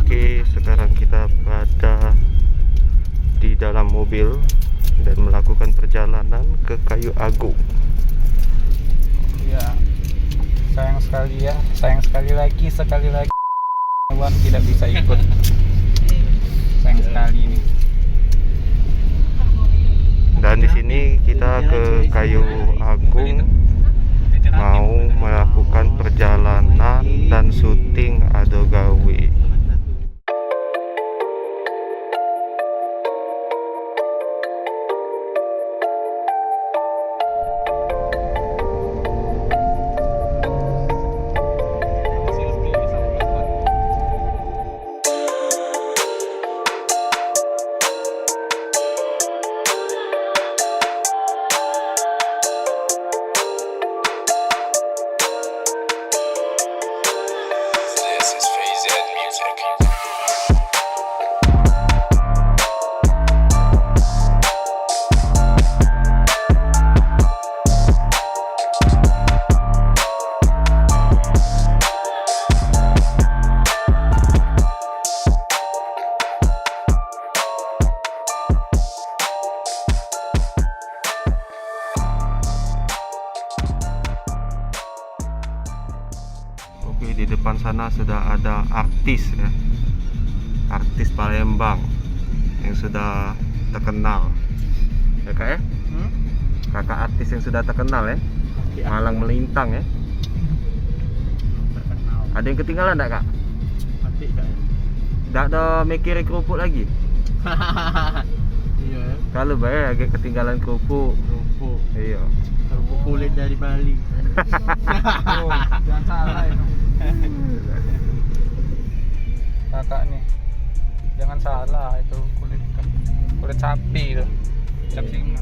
Oke, sekarang kita berada di dalam mobil dan melakukan perjalanan ke Kayu Agung. Ya, sayang sekali lagi Wan tidak bisa ikut. Sayang sekali ini. Dan di sini kita ke Kayu Agung mau melakukan perjalanan dan syuting Ado Gawe. Oke, di depan sana sudah ada artis ya, artis Palembang yang sudah terkenal ya kak ya. Kakak artis yang sudah terkenal ya, Malang Melintang ya. Terkenal. Ada yang ketinggalan enggak kak? Mati kak ya? Enggak ada mikir kerupuk lagi. Iya ya. Kalau bayar agak ketinggalan kerupuk. Kerupuk. Iya. Kerupuk kulit dari Bali. Oh, jangan salah itu. Kakak nih, jangan salah, itu kulit sapi itu, cap singa.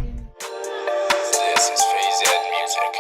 This is Phase Ed Music.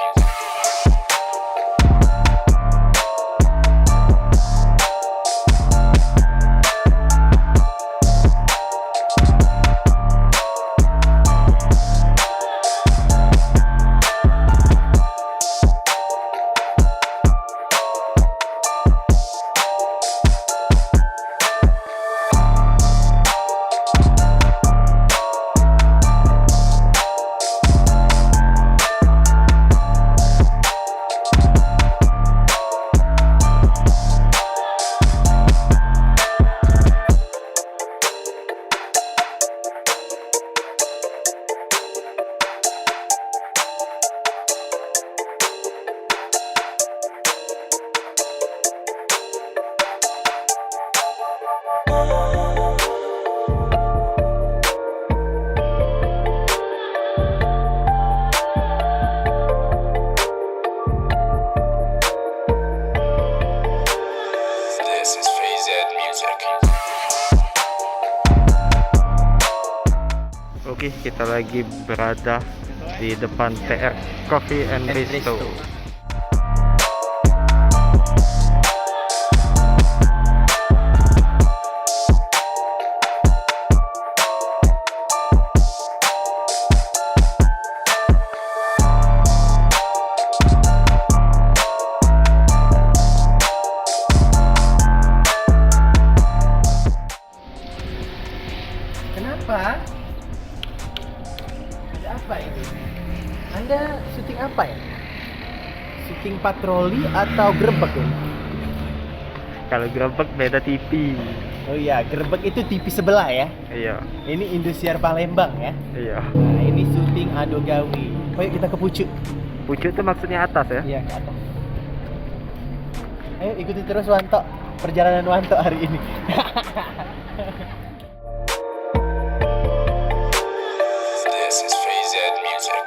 This is Phase Ed Music. Oke, kita lagi berada di depan TR Coffee and Resto. Kenapa? Ada apa ini? Anda syuting apa ya? Syuting patroli atau gerbek ya? Kalau gerebek beda TV. Oh iya, gerbek itu TV sebelah ya. Iya, Ini Indosiar Palembang ya. iya. Nah, ini syuting Ado Gawe. Ayo kita ke Pucuk. Pucuk itu maksudnya atas ya? Iya, ke atas. Ayo ikuti terus Wanto. Perjalanan Wanto hari ini. This is Phase Ed Music.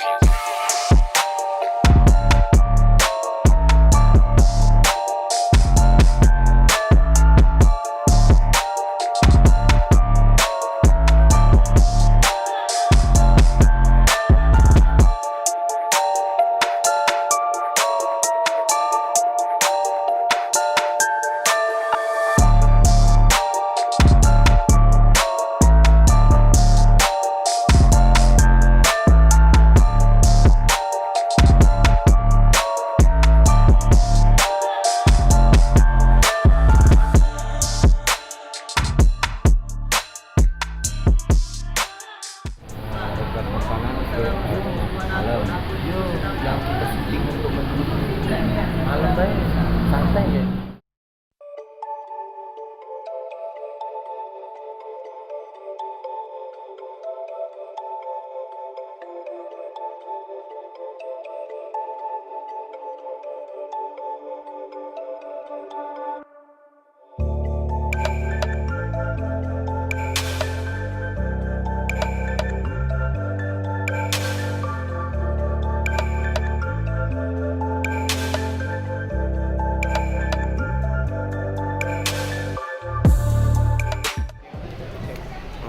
Santai ya.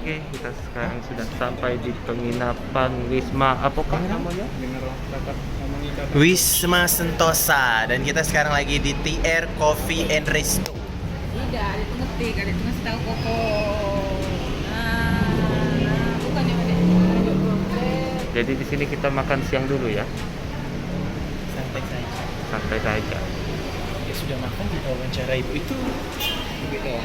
Oke, kita sekarang sudah sampai di penginapan Wisma apakah namanya? Wisma Sentosa, dan kita sekarang lagi di TR Coffee and Resto. Tidak, itu ngerti, kali itu ngasih tahu Koko. Bukan ya, Dek? Jadi di sini kita makan siang dulu ya. Santai saja. Santai saja. Ya sudah makan, kita wawancara ibu itu. Iya.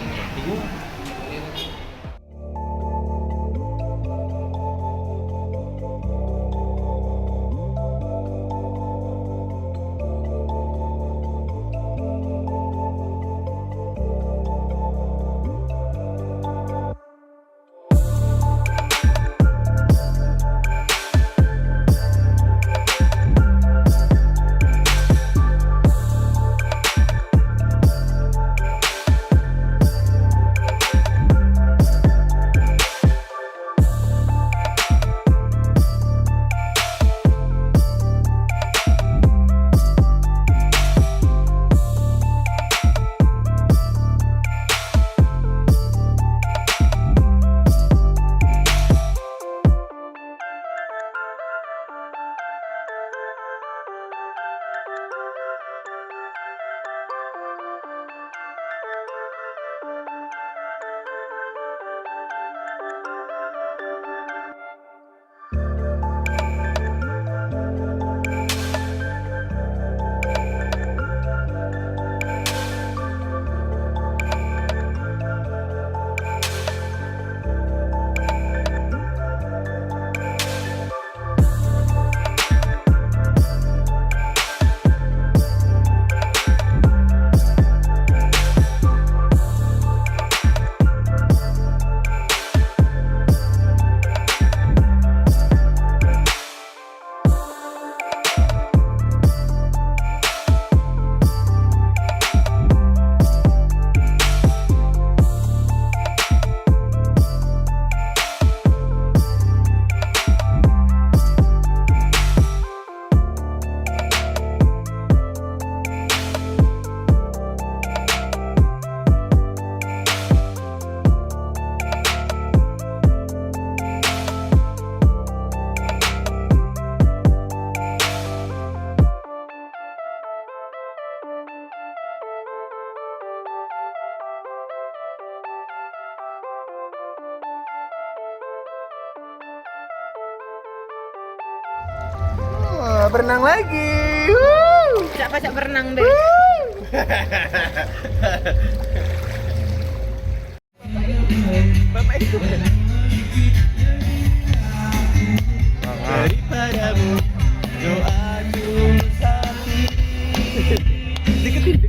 Berenang lagi. Pajak berenang deh. Bapak itu daripadamu doaku sapi. Deketin.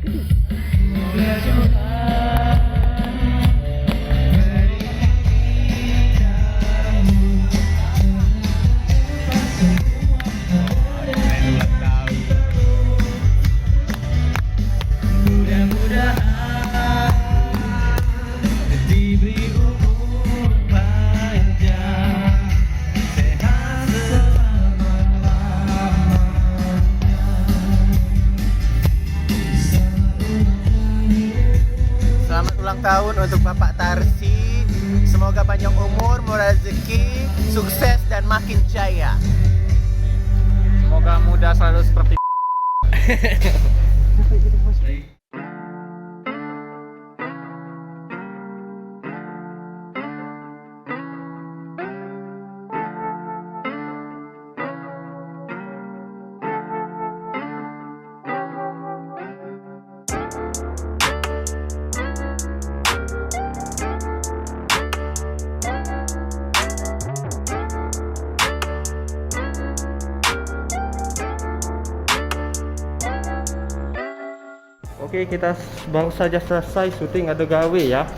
Tahun untuk Bapak Tarsi, semoga panjang umur, murah rezeki, sukses dan makin jaya. Semoga muda selalu seperti Oke, kita baru saja selesai syuting Ada Gawe ya.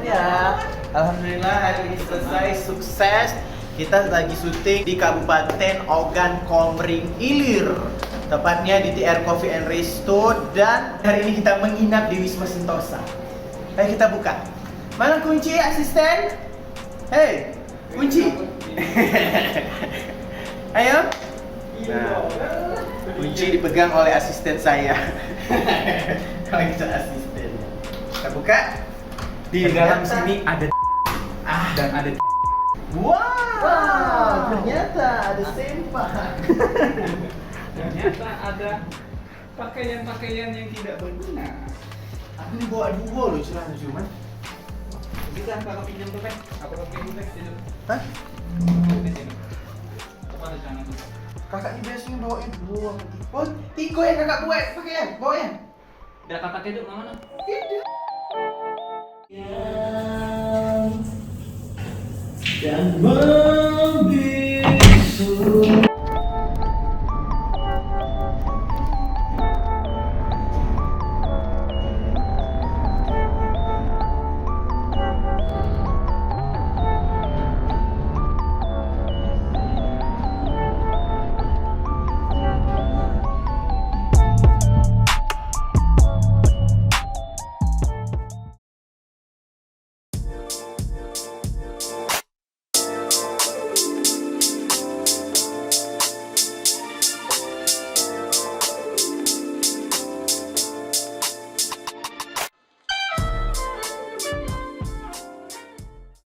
Ya, alhamdulillah hari ini selesai sukses. Kita lagi syuting di Kabupaten Ogan Komering Ilir. Tepatnya di TR Coffee and Resto, dan hari ini kita menginap di Wisma Sentosa. Ayo kita buka. Mana kunci asisten? Hei, kunci. Ayo. Nah, kunci dipegang oleh asisten saya. Kalau kita asisten. Kita buka. Di dalam sini ada dan ada. Wow, ternyata ada sempak. Ternyata ada pakaian-pakaian yang tidak berguna. Aku ini bawa dua loh celana cuman. Bisa kakak pinjam topeng? Aku pakai topeng sini. Hah? Apa ada celana itu? Kakak ini biasanya bawain dua. Oh, Tiko yang kakak buat pakaian, bawa ya. Udah kakak tidur mana? Tidak. Dan